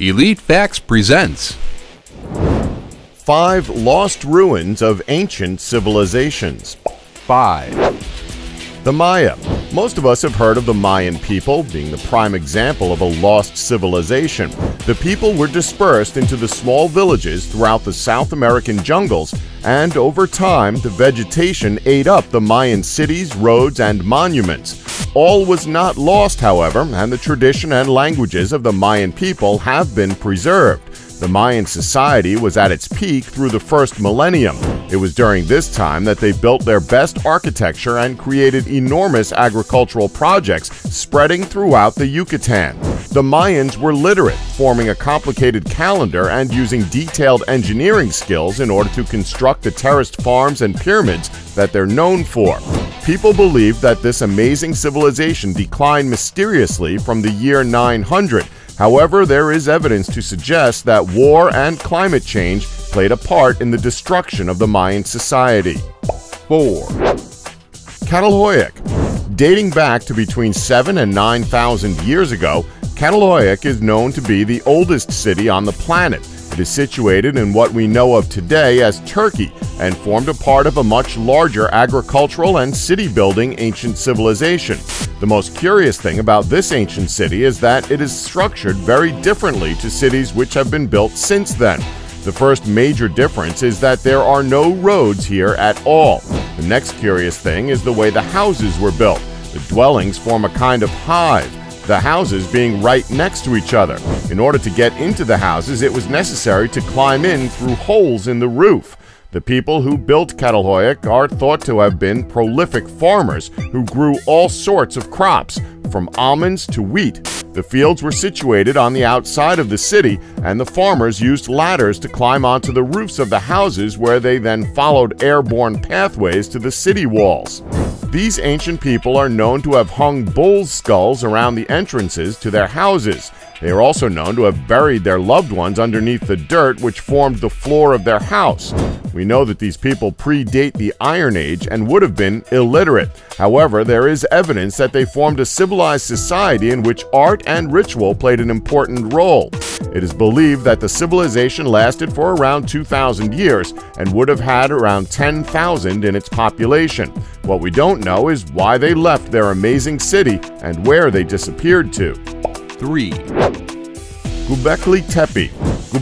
Elite Facts presents 5 Lost Ruins of Ancient Civilizations. 5. The Maya. Most of us have heard of the Mayan people, being the prime example of a lost civilization. The people were dispersed into the small villages throughout the South American jungles, and over time, the vegetation ate up the Mayan cities, roads, and monuments. All was not lost, however, and the tradition and languages of the Mayan people have been preserved. The Mayan society was at its peak through the first millennium. It was during this time that they built their best architecture and created enormous agricultural projects spreading throughout the Yucatan. The Mayans were literate, forming a complicated calendar and using detailed engineering skills in order to construct the terraced farms and pyramids that they're known for. People believe that this amazing civilization declined mysteriously from the year 900. However, there is evidence to suggest that war and climate change played a part in the destruction of the Mayan society. 4. Catal Hoyuk. Dating back to between 7,000 and 9,000 years ago, Catal Hoyuk is known to be the oldest city on the planet. It is situated in what we know of today as Turkey and formed a part of a much larger agricultural and city-building ancient civilization. The most curious thing about this ancient city is that it is structured very differently to cities which have been built since then. The first major difference is that there are no roads here at all. The next curious thing is the way the houses were built. The dwellings form a kind of hive, the houses being right next to each other. In order to get into the houses, it was necessary to climb in through holes in the roof. The people who built Catal Hoyuk are thought to have been prolific farmers who grew all sorts of crops, from almonds to wheat. The fields were situated on the outside of the city, and the farmers used ladders to climb onto the roofs of the houses, where they then followed airborne pathways to the city walls. These ancient people are known to have hung bulls' skulls around the entrances to their houses. They are also known to have buried their loved ones underneath the dirt which formed the floor of their house. We know that these people predate the Iron Age and would have been illiterate. However, there is evidence that they formed a civilized society in which art and ritual played an important role. It is believed that the civilization lasted for around 2,000 years and would have had around 10,000 in its population. What we don't know is why they left their amazing city and where they disappeared to. 3. Beckley Tepe.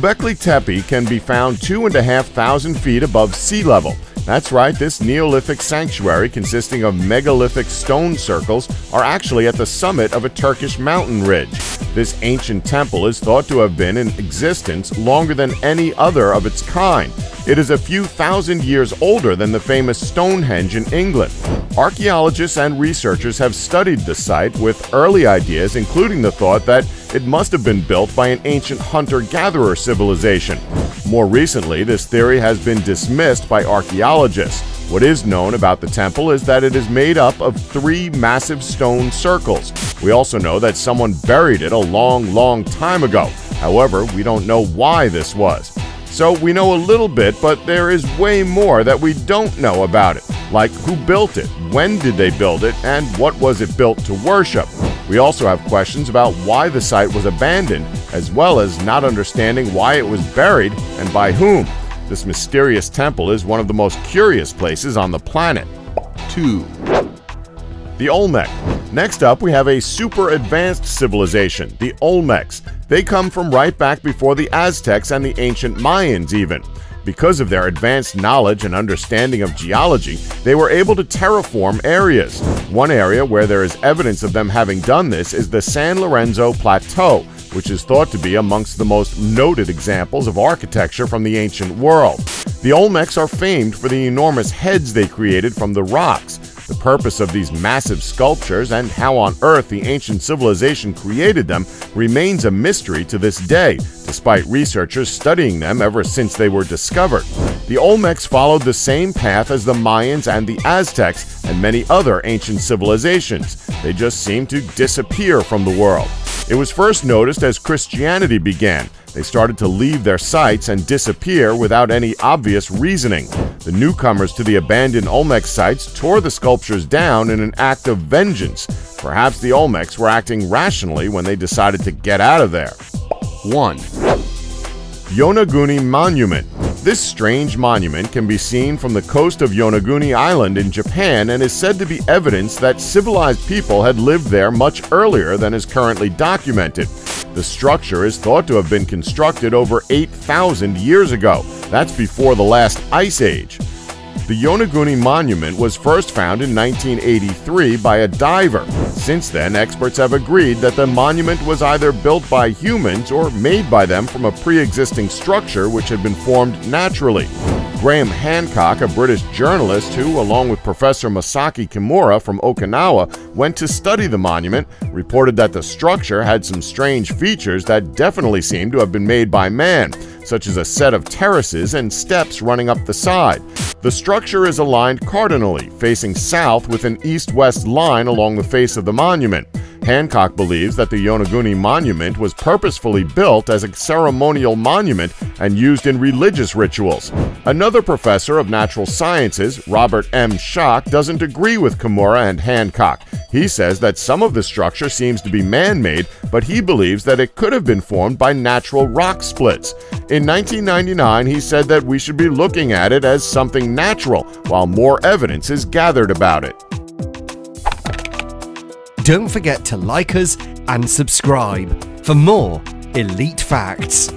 Beckley Tepe can be found 2,500 feet above sea level. That's right, this Neolithic sanctuary consisting of megalithic stone circles are actually at the summit of a Turkish mountain ridge. This ancient temple is thought to have been in existence longer than any other of its kind. It is a few thousand years older than the famous Stonehenge in England. Archaeologists and researchers have studied the site with early ideas, including the thought that it must have been built by an ancient hunter-gatherer civilization. More recently, this theory has been dismissed by archaeologists. What is known about the temple is that it is made up of 3 massive stone circles. We also know that someone buried it a long time ago. However, we don't know why this was. So we know a little bit, but there is way more that we don't know about it, like who built it, when did they build it, and what was it built to worship. We also have questions about why the site was abandoned, as well as not understanding why it was buried and by whom. This mysterious temple is one of the most curious places on the planet. 2. The Olmec. Next up, we have a super advanced civilization, the Olmecs. They come from right back before the Aztecs and the ancient Mayans even. Because of their advanced knowledge and understanding of geology, they were able to terraform areas. One area where there is evidence of them having done this is the San Lorenzo Plateau, which is thought to be amongst the most noted examples of architecture from the ancient world. The Olmecs are famed for the enormous heads they created from the rocks. The purpose of these massive sculptures and how on earth the ancient civilization created them remains a mystery to this day, despite researchers studying them ever since they were discovered. The Olmecs followed the same path as the Mayans and the Aztecs and many other ancient civilizations. They just seemed to disappear from the world. It was first noticed as Christianity began. They started to leave their sites and disappear without any obvious reasoning. The newcomers to the abandoned Olmec sites tore the sculptures down in an act of vengeance. Perhaps the Olmecs were acting rationally when they decided to get out of there. 1. Yonaguni Monument. This strange monument can be seen from the coast of Yonaguni Island in Japan and is said to be evidence that civilized people had lived there much earlier than is currently documented. The structure is thought to have been constructed over 8,000 years ago. That's before the last ice age. The Yonaguni Monument was first found in 1983 by a diver. Since then, experts have agreed that the monument was either built by humans or made by them from a pre-existing structure which had been formed naturally. Graham Hancock, a British journalist who, along with Professor Masaki Kimura from Okinawa, went to study the monument, reported that the structure had some strange features that definitely seemed to have been made by man, such as a set of terraces and steps running up the side. The structure is aligned cardinally, facing south with an east-west line along the face of the monument. Hancock believes that the Yonaguni Monument was purposefully built as a ceremonial monument and used in religious rituals. Another professor of natural sciences, Robert M. Schock, doesn't agree with Kimura and Hancock. He says that some of the structure seems to be man-made, but he believes that it could have been formed by natural rock splits. In 1999, he said that we should be looking at it as something natural, while more evidence is gathered about it. Don't forget to like us and subscribe for more elite facts.